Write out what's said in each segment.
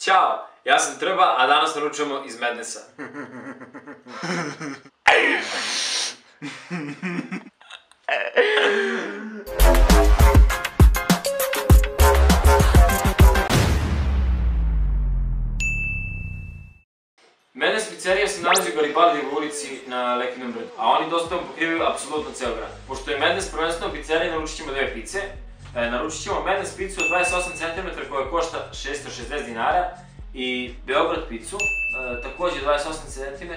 Ćao, ja sam Trba, a danas naručujemo iz Madnessa. Madness pizzerija se nalazi u Garibaldijevoj ulici na Lekinom brdu, a oni dostavom pokrivaju apsolutno ceo grad. Pošto je Madness prvenstveno pizzerija, naručit ćemo dve pice. Naručit ćemo Madness picu od 28 cm koja košta 660 dinara i Beograd picu, takođe 28 cm,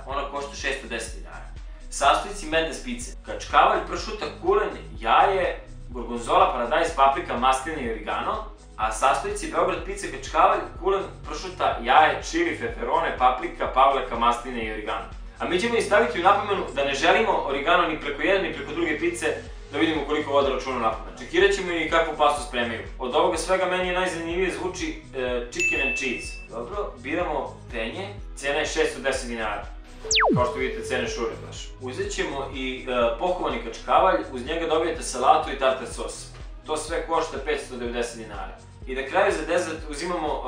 ona košta 610 dinara. Sastojci Madness pice: kačkavalj, pršuta, kulen, jaje, gorgonzola, paradajz, paprika, masline i origano. A sastojci Beograd pice: kačkavalj, kulen, pršuta, jaje, čili, feferone, paprika, pavlaka, masline i origano. A mi ćemo i staviti u napomenu da ne želimo origano ni preko jedne ni preko druge pice, da vidimo koliko vode računa napomenu. Čekirat ćemo i kakvu pastu spremaju. Od ovoga svega meni je najzanimljivije zvuči chicken and cheese. Dobro, biramo penje, cena je 610 dinara. Kao što vidite, cene šure baš. Uzet ćemo i pokovani kačkavalj, uz njega dobijete salatu i tartar sos. To sve košta 590 dinara. I na kraju za dezert uzimamo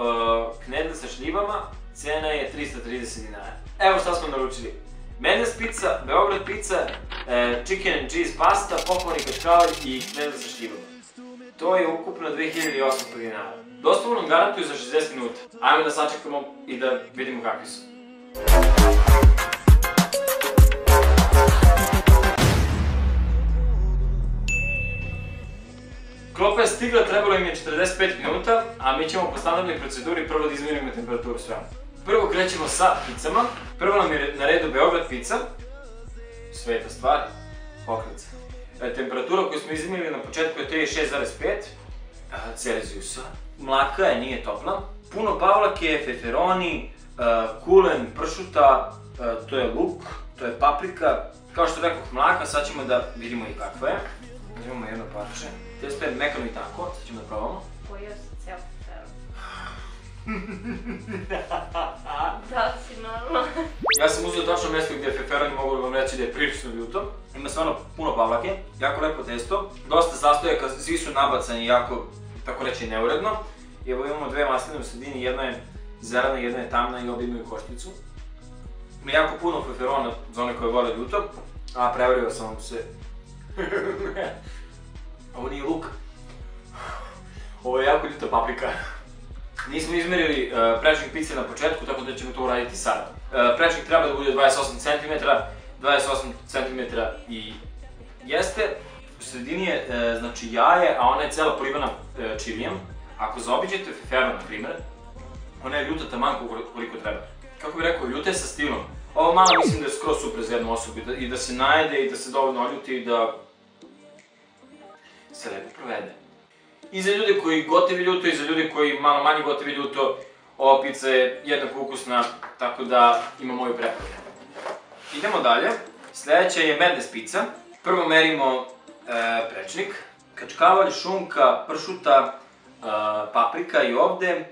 knedle sa šljivama, cena je 330 dinara. Evo šta smo naručili. Madness pizza, Beograd pizza, chicken and cheese pasta, pokovani kačkavalj i knedle sa šljivama. To je ukupno 2800 dinara. Dostavu nam garantuju za 60 minuta. Ajmo da sačekamo i da vidimo kakvi su. Klopa je stigla, trebalo im je 45 minuta, a mi ćemo po standardnoj proceduri prvo da izmerimo temperaturu svemu. Prvo krećemo sa pizzama. Prvo nam je na redu Beograd pizza. Sveta stvar, pokret. Temperatura koju smo izmerili na početku je 36,5 Celzijusa. Mlaka je, nije topla. Puno pavlake, feferoni, kulen, pršuta, to je luk, to je paprika. Kao što rekoh, mlaka, sad ćemo da vidimo i kakva je. Imamo jedno parče. Testo je mekano i tako, sad ćemo da probamo. Pojeo si ceo feferon. Da si normalno. Ja sam uzeo tačno mesto gdje je feferon i mogu da vam reći da je prilično ljuto. Ima stvarno puno pavlake, jako lepo testo. Dosta sastojaka, svi su nabacani jako, tako reći, neuredno. I evo imamo dve masline u sredini, jedna je zelena, jedna je tamna i obje imaju košticu. Ima jako puno feferona za one koje vole ljuto, a prevario sam vam se. Ovo nije luk. Ovo je jako ljuta paprika. Nismo izmerili prečnik pice na početku, tako da ćemo to uraditi sada. Prečnik treba da bude 28 cm, 28 cm i jeste. U sredini je znači jaje, a ona je cela polivana čilijem. Ako zaobiđete feferon, na primer, ona je ljuta taman koliko treba. Kako bih rekao, ljuta je sa stilom. Ovo malo mislim da je skroz super za jednu osobu i da se najede i da se dovoljno oljuti i da se lepo provede. I za ljude koji gotivi ljuto i za ljude koji malo manje gotivi ljuto, ova pizza je jednako ukusna, tako da ima moju preporuku. Idemo dalje. Sljedeća je Madness pizza. Prvo merimo prečnik. Kačkavalj, šunka, pršuta, paprika i ovde,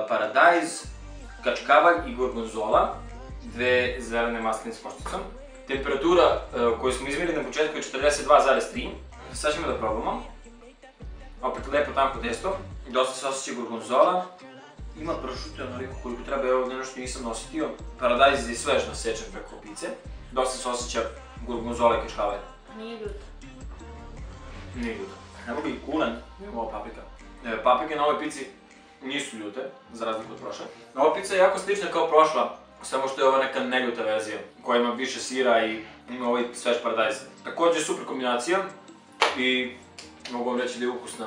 paradajz, kačkavalj i gorgonzola, dve zelene masline s košticom. Temperatura koju smo izmerili na početku je 42,3. Sad ćemo da probamo. Opet lepo tanko testo. Dosta se osjeća gorgonzola. Ima pršute onoliko koliko treba, evo nešto nisam osjetio. Paradajz je svežno sečen preko pice. Dosta se osjeća gorgonzola i kačkavalj. Nije ljuto. Nije ljuto. Evo ga i kulen, imamo ovo paprika. Paprike na ovoj pici nisu ljute, za razliku od prošle. Ova pizza je jako slična kao prošla, samo što je ova neka neljuta verzija, koja ima više sira i ima ovaj svež paradajz. Također je super kombinacija i mogu vam reći da je ukusna.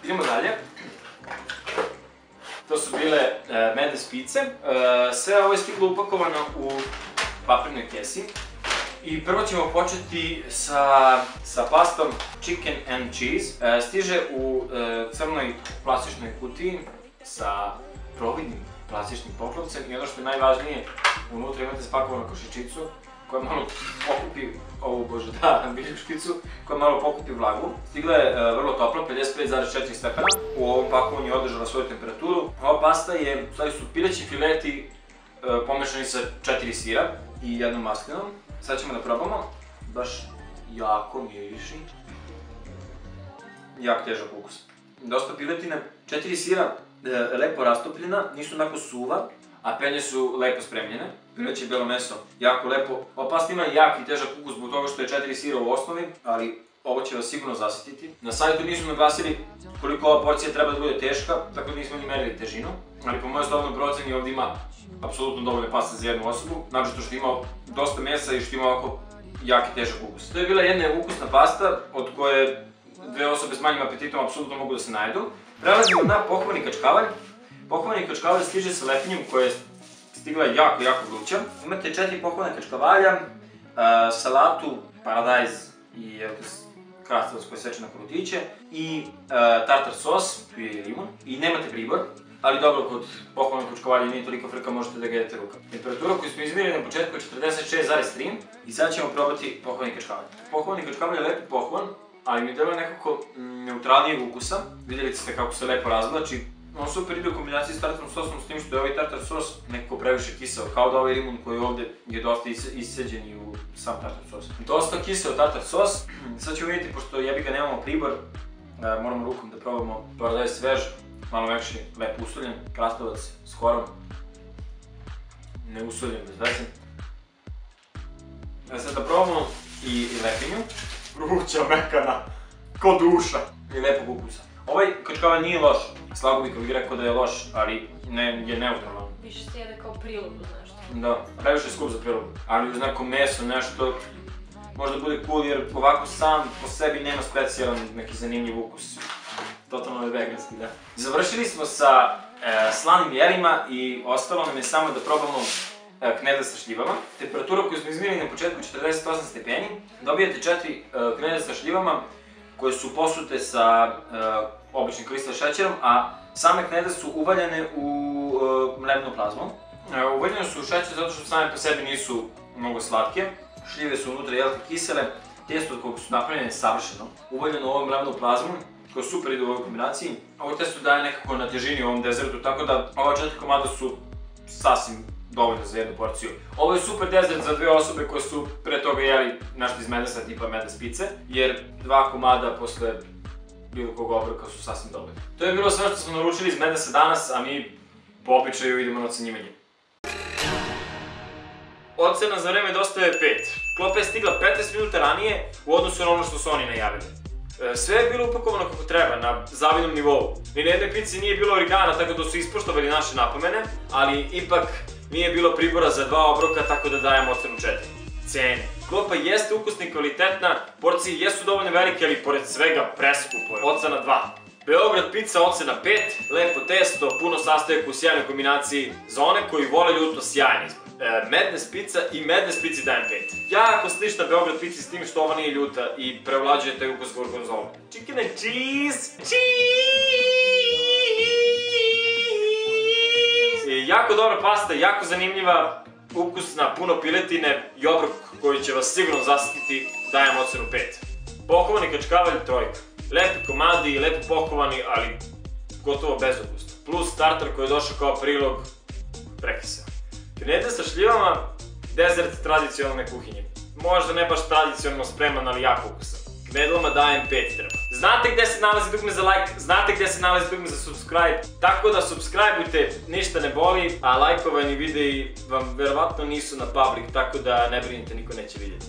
Idemo dalje. To su bile Madness pice. Sve ovo je stiglo upakovano u papirnoj kesi. I prvo ćemo početi sa pastom chicken and cheese. Stiže u crnoj plastičnoj kutiji sa providnim plastičnim poklopcem i ono što je najvažnije, unutra imate spakovanu košičicu koja malo pokupi ovu, bože da, biljuškicu, koja malo pokupi vlagu. Stigla je vrlo topla, 55,4 stepena. U ovom pakovanju je održala svoju temperaturu. Ova pasta je, u stvari su pileći fileti pomešani sa 4 sira i jednom maslinom. Sad ćemo da probamo. Baš jako miriši. Jak težak ukus. Dosta piletine, 4 sira lepo rastopljena, nisu onako suva, a penje su lepo spremljene. Pileće belo meso, jako lepo. Ova pasta ima jak i težak ukus zbog toga što je 4 sira u osnovi, ali ovo će vas sigurno zasititi. Na sajtu nisu naglasili koliko ova porcija treba da bude teška, tako da nismo ni merili težinu. Ali po mojoj slobodnoj proceni ovdje ima apsolutno dovoljne paste za jednu osobu, naročito što ima dosta mesa i što ima ovako jak i težak ukus. To je bila jedna ukusna pasta od koje dve osobe s manjim apetitom apsolutno mogu da se najedu. Prelazimo na pohovani kačkavalj. Pohovani kačkavalj stiže sa lepinjom koja je stigla jako vruća. Imate 4 pohovane kačkavalja, salatu, paradajz i krastavac koji je sečen na krutiće i tartar sos, tu je i limun. I nemate pribor, ali dobro, kod pohovanog kačkavalja nije toliko frka, možete da ga jedete rukom. Temperatura koju smo izmjerili na početku je 46,3 i sad ćemo probati pohovani kačkavalj. Pohovani kačkavalj je lepo pohovan, ali mi deluje nekako neutralnijeg ukusa. Vidjeli ste kako se lepo razvlači. On super ide u kombinaciji s tartarnom sosom, s tim što je ovaj tartar sos nekako previše kiseo, kao da ovaj limun koji ovdje je dosta isceđen i u sam tartar sos. Dosta kiseo tartar sos. Sad ćemo vidjeti, pošto jebi ga nemamo pribor, moramo rukom da probamo paradajz svež, malo mekši, lepo usoljen, krastavac s korom, ne usoljen, bez veze. Sad da probamo i lepinju. Vruća, mekana, ko duša. I lepog ukusa. Ovaj kačkavalj nije loš, Slago bih rekao da je loš, ali je neutralan. Više se jede kao prilogu, znaš što. Da, previše skup za prilogu, ali uz neko meso, nešto možda bude cool jer ovako sam po sebi nema specijalan neki zanimljiv ukus. Totalno je veganski, da. Završili smo sa slanim jelima i ostalo nam je samo da probamo knedle sa šljivama. Temperatura koju smo izmjerili na početku 48 stepeni. Dobijate 4 knedle sa šljivama koje su posute sa običnim kristal šećerom, a same knedle su uvaljene u mlevnu plazmu. Uvaljene su u šećer zato što same po sebi nisu mnogo slatke. Šljive su unutra jelke kisele, testo od kog su napravljene savršeno. Uvaljeno u ovom mlevnu plazmu, koja super ide u ovoj kombinaciji. Ovo testo daje nekako na težini u ovom dezertu, tako da ova 4 komada su sasvim dovoljno za jednu porciju. Ovo je super dezert za dve osobe koje su pre toga jeli nešto iz medesa tipa medes pice, jer 2 komada posle bilo kog obroka su sasvim dovoljni. To je bilo sve što smo naručili iz medesa danas, a mi po običaju idemo na ocenjivanje. Ocena za vreme dostave je 5. Klopa je stigla 15 minuta ranije u odnosu na ono što su oni najavili. Sve je bilo upakovano kako treba, na zavidnom nivou. Ni na jednoj pici nije bilo origana, tako da su ispoštovali naše napomene, ali ipak nije bilo pribora za 2 obroka, tako da dajem ocenu 4. Cene. Klopa jeste ukusna i kvalitetna, porcije jesu dovoljno velike, ali pored svega preskupo je. Ocena 2. Beograd pizza ocena 5, lepo testo, puno sastojaka u sjajnoj kombinaciji, za one koji vole ljuto sjajan izbor. Madness pizza i Madness pizza dajem 5. Jako slična Beograd pizza s tim što ova nije ljuta i prevlađuje taj ukus gorgonzola. Chicken and cheese! Jako dobra pasta, jako zanimljiva, ukusna, puno piletine i obrok koji će vas sigurno zasititi, dajem ocenu 5. Pohovani kačkavalj 3. Lepi komadi, lepo pohovani, ali gotovo bezukusno. Plus tartar koji je došao kao prilog, prekiseo. Knedle sa šljivama, dezert tradicionalne kuhinje. Možda ne baš tradicionalno spreman, ali jako ukusan. Knedlama dajem 5 treba. Znate gde se nalazi dugme za like, znate gde se nalazi dugme za subscribe, tako da subscribeujte, ništa ne boli, a lajkovani videi vam verovatno nisu na public, tako da ne brinite, niko neće vidjeti.